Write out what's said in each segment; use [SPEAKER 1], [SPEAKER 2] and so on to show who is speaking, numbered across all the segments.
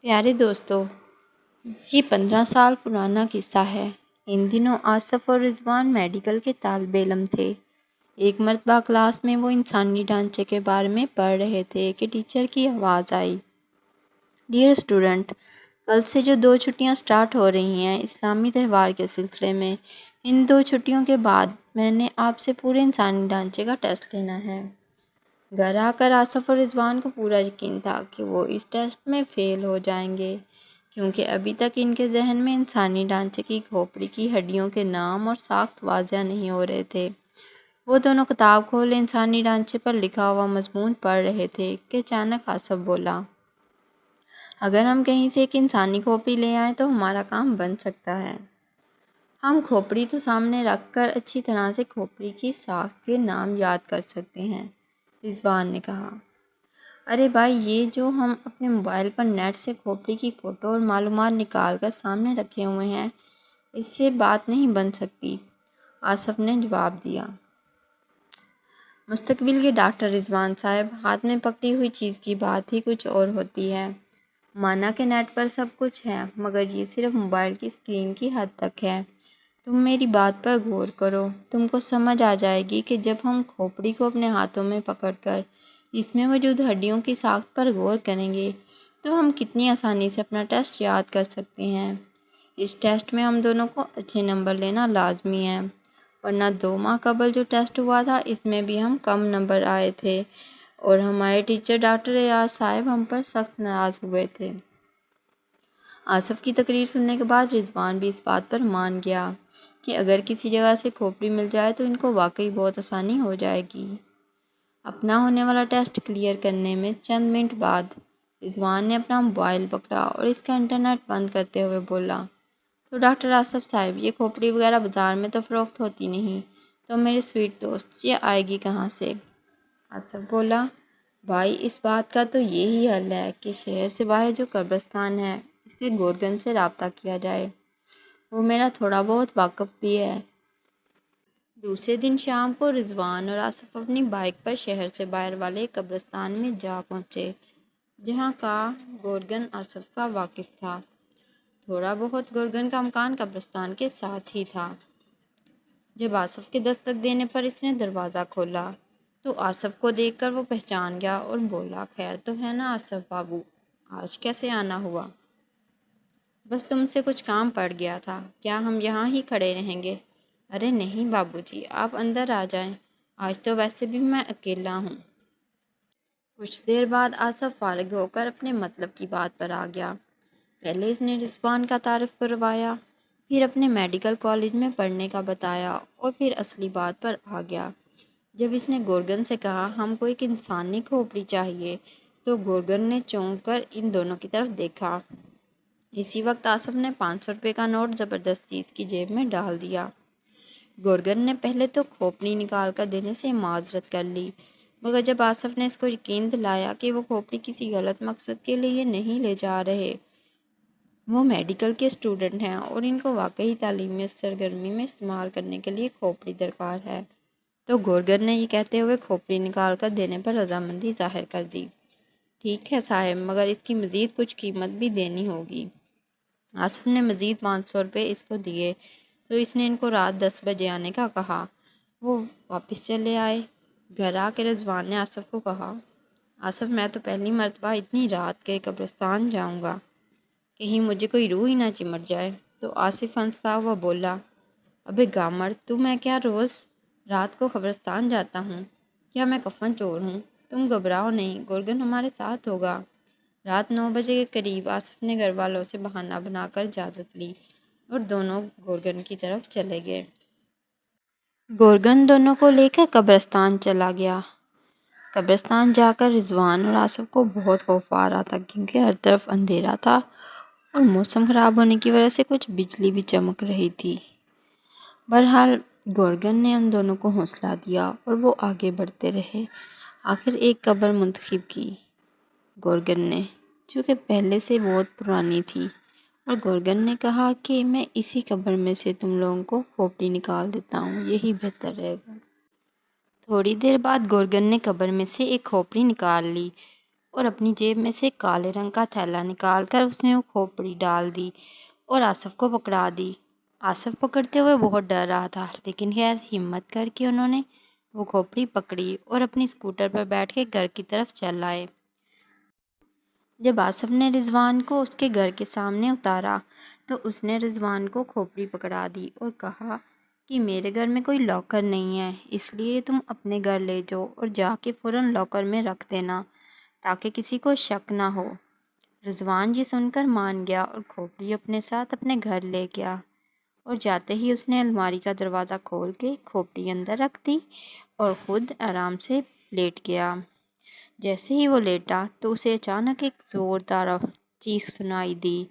[SPEAKER 1] پیارے دوستو، یہ 15 سال پرانا قصہ ہے۔ ان دنوں آصف اور رضوان میڈیکل کے طالب علم تھے۔ ایک مرتبہ کلاس میں وہ انسانی ڈھانچے کے بارے میں پڑھ رہے تھے کہ ٹیچر کی آواز آئی، ڈیئر اسٹوڈنٹ، کل سے جو 2 چھٹیاں سٹارٹ ہو رہی ہیں اسلامی تہوار کے سلسلے میں، ان 2 چھٹیوں کے بعد میں نے آپ سے پورے انسانی ڈھانچے کا ٹیسٹ لینا ہے۔ گھر آ کر آصف اور رضوان کو پورا یقین تھا کہ وہ اس ٹیسٹ میں فیل ہو جائیں گے، کیونکہ ابھی تک ان کے ذہن میں انسانی ڈھانچے کی کھوپڑی کی ہڈیوں کے نام اور ساخت واضح نہیں ہو رہے تھے۔ وہ دونوں کتاب کھولے انسانی ڈھانچے پر لکھا ہوا مضمون پڑھ رہے تھے کہ اچانک آصف بولا، اگر ہم کہیں سے ایک انسانی کھوپڑی لے آئیں تو ہمارا کام بن سکتا ہے۔ ہم کھوپڑی تو سامنے رکھ کر اچھی طرح سے کھوپڑی کی ساخت کے نام یاد کر سکتے ہیں، رضوان نے کہا۔ ارے بھائی، یہ جو ہم اپنے موبائل پر نیٹ سے کھوپڑی کی فوٹو اور معلومات نکال کر سامنے رکھے ہوئے ہیں، اس سے بات نہیں بن سکتی، آصف نے جواب دیا۔ مستقبل کے ڈاکٹر رضوان صاحب، ہاتھ میں پکڑی ہوئی چیز کی بات ہی کچھ اور ہوتی ہے۔ مانا کہ نیٹ پر سب کچھ ہے، مگر یہ صرف موبائل کی اسکرین کی حد تک ہے۔ تم میری بات پر غور کرو، تم کو سمجھ آ جائے گی کہ جب ہم کھوپڑی کو اپنے ہاتھوں میں پکڑ کر اس میں موجود ہڈیوں کی ساخت پر غور کریں گے تو ہم کتنی آسانی سے اپنا ٹیسٹ یاد کر سکتے ہیں۔ اس ٹیسٹ میں ہم دونوں کو اچھے نمبر لینا لازمی ہے، ورنہ 2 ماہ قبل جو ٹیسٹ ہوا تھا اس میں بھی ہم کم نمبر آئے تھے اور ہمارے ٹیچر ڈاکٹر ایاز صاحب ہم پر سخت ناراض ہوئے تھے۔ آصف کی تقریر سننے کے بعد رضوان بھی اس بات پر مان گیا کہ اگر کسی جگہ سے کھوپڑی مل جائے تو ان کو واقعی بہت آسانی ہو جائے گی۔ اپنا ہونے والا ٹیسٹ کلیئر کرنے میں چند منٹ بعد رضوان نے اپنا موبائل پکڑا اور اس کا انٹرنیٹ بند کرتے ہوئے بولا، تو ڈاکٹر آصف صاحب، یہ کھوپڑی وغیرہ بازار میں تو فروخت ہوتی نہیں، تو میرے سویٹ دوست، یہ آئے گی کہاں سے؟ آصف بولا، بھائی، اس بات کا تو یہی حل ہے کہ شہر سے باہر جو قبرستان ہے اس کے گورگن سے رابطہ کیا جائے، وہ میرا تھوڑا بہت واقف بھی ہے۔ دوسرے دن شام کو رضوان اور آصف اپنی بائیک پر شہر سے باہر والے قبرستان میں جا پہنچے، جہاں کا گورگن آصف کا واقف تھا۔ تھوڑا بہت گورگن کا مکان قبرستان کے ساتھ ہی تھا۔ جب آصف کے دستک دینے پر اس نے دروازہ کھولا تو آصف کو دیکھ کر وہ پہچان گیا اور بولا، خیر تو ہے نا آصف بابو، آج کیسے آنا ہوا؟ بس تم سے کچھ کام پڑ گیا تھا، کیا ہم یہاں ہی کھڑے رہیں گے؟ ارے نہیں بابو جی، آپ اندر آ جائیں، آج تو ویسے بھی میں اکیلا ہوں۔ کچھ دیر بعد آصف فارغ ہو کر اپنے مطلب کی بات پر آ گیا۔ پہلے اس نے رضوان کا تعارف کروایا، پھر اپنے میڈیکل کالج میں پڑھنے کا بتایا اور پھر اصلی بات پر آ گیا۔ جب اس نے گورگن سے کہا ہم کو ایک انسانی کھوپڑی چاہیے تو گورگن نے چونک کر ان دونوں کی طرف دیکھا۔ اسی وقت آصف نے 500 روپے کا نوٹ زبردستی اس کی جیب میں ڈال دیا۔ گورگن نے پہلے تو کھوپڑی نکال کر دینے سے معذرت کر لی، مگر جب آصف نے اس کو یقین دلایا کہ وہ کھوپڑی کسی غلط مقصد کے لیے نہیں لے جا رہے، وہ میڈیکل کے اسٹوڈنٹ ہیں اور ان کو واقعی تعلیمی سرگرمی میں استعمال کرنے کے لیے کھوپڑی درکار ہے، تو گورگن نے یہ کہتے ہوئے کھوپڑی نکال کر دینے پر رضامندی ظاہر کر دی۔ ٹھیک ہے صاحب، مگر اس کی مزید کچھ قیمت بھی دینی ہوگی۔ آصف نے مزید 500 روپے اس کو دیے تو اس نے ان کو رات 10 بجے آنے کا کہا۔ وہ واپس چلے آئے۔ گھر آ کے رضوان نے آصف کو کہا، آصف، میں تو پہلی مرتبہ اتنی رات کے قبرستان جاؤں گا، کہیں مجھے کوئی روح ہی نہ چمٹ جائے۔ تو آصف ہنستا ہوا بولا، ابے گامر، تو میں کیا روز رات کو قبرستان جاتا ہوں؟ کیا میں کفن چور ہوں؟ تم گھبراؤ نہیں، گورگن ہمارے ساتھ ہوگا۔ رات 9 بجے کے قریب آصف نے گھر والوں سے بہانہ بنا کر اجازت لی اور دونوں گورگن کی طرف چلے گئے۔ گورگن دونوں کو لے کر قبرستان چلا گیا۔ قبرستان جا کر رضوان اور آصف کو بہت خوف آ رہا تھا، کیونکہ ہر طرف اندھیرا تھا اور موسم خراب ہونے کی وجہ سے کچھ بجلی بھی چمک رہی تھی۔ بہرحال گورگن نے ان دونوں کو حوصلہ دیا اور وہ آگے بڑھتے رہے۔ آخر ایک قبر منتخب کی گورگن نے، جو کہ پہلے سے بہت پرانی تھی، اور گورگن نے کہا کہ میں اسی قبر میں سے تم لوگوں کو کھوپڑی نکال دیتا ہوں، یہی بہتر رہے گا۔ تھوڑی دیر بعد گورگن نے قبر میں سے ایک کھوپڑی نکال لی اور اپنی جیب میں سے کالے رنگ کا تھیلا نکال کر اس میں وہ کھوپڑی ڈال دی اور آصف کو پکڑا دی۔ آصف پکڑتے ہوئے بہت ڈر رہا تھا، لیکن خیر ہمت کر کے انہوں نے وہ کھوپڑی پکڑی اور اپنی اسکوٹر پر بیٹھ کے گھر کی طرف چل آئے۔ جب آصف نے رضوان کو اس کے گھر کے سامنے اتارا تو اس نے رضوان کو کھوپڑی پکڑا دی اور کہا کہ میرے گھر میں کوئی لاکر نہیں ہے، اس لیے تم اپنے گھر لے جاؤ اور جا کے فوراً لاکر میں رکھ دینا تاکہ کسی کو شک نہ ہو۔ رضوان یہ سن کر مان گیا اور کھوپڑی اپنے ساتھ اپنے گھر لے گیا، اور جاتے ہی اس نے الماری کا دروازہ کھول کے کھوپڑی اندر رکھ دی اور خود آرام سے لیٹ گیا۔ جیسے ہی وہ لیٹا تو اسے اچانک ایک زوردار چیخ سنائی دی۔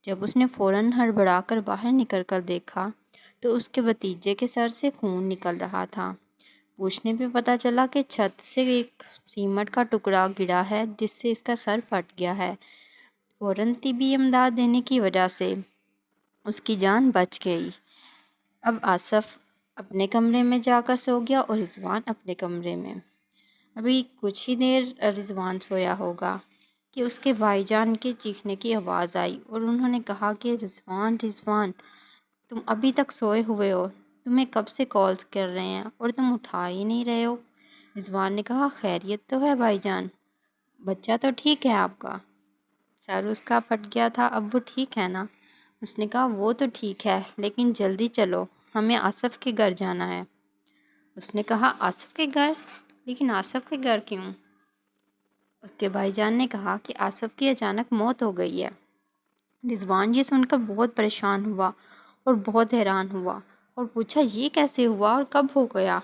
[SPEAKER 1] جب اس نے فوراً ہڑبڑا کر باہر نکل کر دیکھا تو اس کے بھتیجے کے سر سے خون نکل رہا تھا۔ پوچھنے پہ پتہ چلا کہ چھت سے ایک سیمنٹ کا ٹکڑا گرا ہے جس سے اس کا سر پھٹ گیا ہے۔ فوراً طبی امداد دینے کی وجہ سے اس کی جان بچ گئی۔ اب آصف اپنے کمرے میں جا کر سو گیا اور رضوان اپنے کمرے میں۔ ابھی کچھ ہی دیر رضوان سویا ہوگا کہ اس کے بھائی جان کے چیخنے کی آواز آئی اور انہوں نے کہا کہ رضوان رضوان تم ابھی تک سوئے ہوئے ہو، تمہیں کب سے کالز کر رہے ہیں اور تم اٹھا ہی نہیں رہے ہو۔ رضوان نے کہا خیریت تو ہے بھائی جان، بچہ تو ٹھیک ہے آپ کا، سر اس کا پھٹ گیا تھا اب وہ ٹھیک ہے نا؟ اس نے کہا وہ تو ٹھیک ہے لیکن جلدی چلو، ہمیں آصف کے گھر جانا ہے۔ اس نے کہا آصف کے گھر؟ لیکن آصف کے گھر کیوں؟ اس کے بھائی جان نے کہا کہ آصف کی اچانک موت ہو گئی ہے۔ رضوان یہ سن کر بہت پریشان ہوا اور بہت حیران ہوا اور پوچھا یہ کیسے ہوا اور کب ہو گیا؟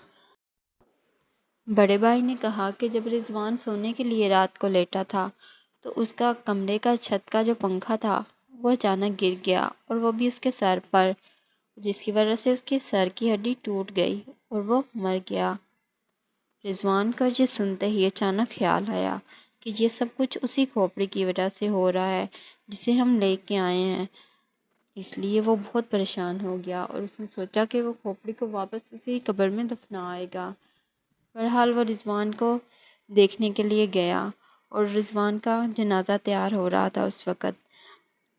[SPEAKER 1] بڑے بھائی نے کہا کہ جب رضوان سونے کے لیے رات کو لیٹا تھا تو اس کا کمرے کا چھت کا جو پنکھا تھا وہ اچانک گر گیا اور وہ بھی اس کے سر پر، جس کی وجہ سے اس کی سر کی ہڈی ٹوٹ گئی اور وہ مر گیا۔ رضوان کو یہ سنتے ہی اچانک خیال آیا کہ یہ سب کچھ اسی کھوپڑی کی وجہ سے ہو رہا ہے جسے ہم لے کے آئے ہیں۔ اس لیے وہ بہت پریشان ہو گیا اور اس نے سوچا کہ وہ کھوپڑی کو واپس اسی قبر میں دفنائے گا۔ بہرحال وہ رضوان کو دیکھنے کے لیے گیا اور رضوان کا جنازہ تیار ہو رہا تھا اس وقت،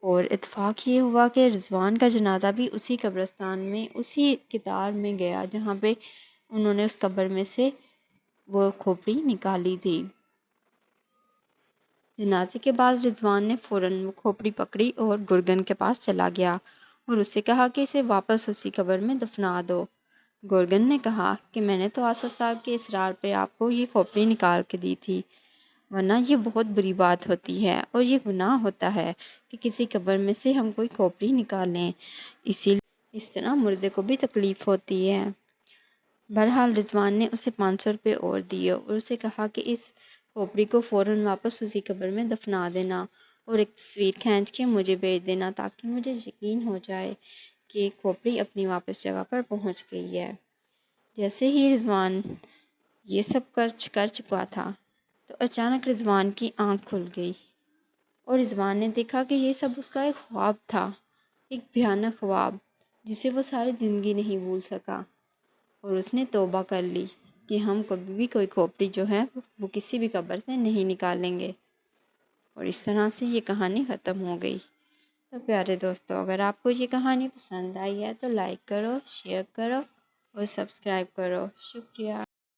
[SPEAKER 1] اور اتفاق یہ ہوا کہ رضوان کا جنازہ بھی اسی قبرستان میں اسی قطار میں گیا جہاں پہ انہوں نے اس قبر میں سے وہ کھوپڑی نکالی تھی۔ جنازے کے بعد رضوان نے فوراً وہ کھوپڑی پکڑی اور گرگن کے پاس چلا گیا اور اسے کہا کہ اسے واپس اسی قبر میں دفنا دو۔ گرگن نے کہا کہ میں نے تو آصف صاحب کے اصرار پہ آپ کو یہ کھوپڑی نکال کے دی تھی، ورنہ یہ بہت بری بات ہوتی ہے اور یہ گناہ ہوتا ہے کہ کسی قبر میں سے ہم کوئی کھوپڑی نکالیں، اسی لیے اس طرح مردے کو بھی تکلیف ہوتی ہے۔ بہرحال رضوان نے اسے 500 روپے اور دیے اور اسے کہا کہ اس کھوپڑی کو فوراً واپس اسی قبر میں دفنا دینا اور ایک تصویر کھینچ کے مجھے بھیج دینا تاکہ مجھے یقین ہو جائے کہ کھوپڑی اپنی واپس جگہ پر پہنچ گئی ہے۔ جیسے ہی رضوان یہ سب کر چکا تھا تو اچانک رضوان کی آنکھ کھل گئی اور رضوان نے دیکھا کہ یہ سب اس کا ایک خواب تھا، ایک بھیانک خواب جسے وہ ساری زندگی نہیں بھول سکا، اور اس نے توبہ کر لی کہ ہم کبھی بھی کوئی کھوپڑی جو ہے وہ کسی بھی قبر سے نہیں نکالیں گے، اور اس طرح سے یہ کہانی ختم ہو گئی۔ تو پیارے دوستو، اگر آپ کو یہ کہانی پسند آئی ہے تو لائک کرو، شیئر کرو اور سبسکرائب کرو۔ شکریہ۔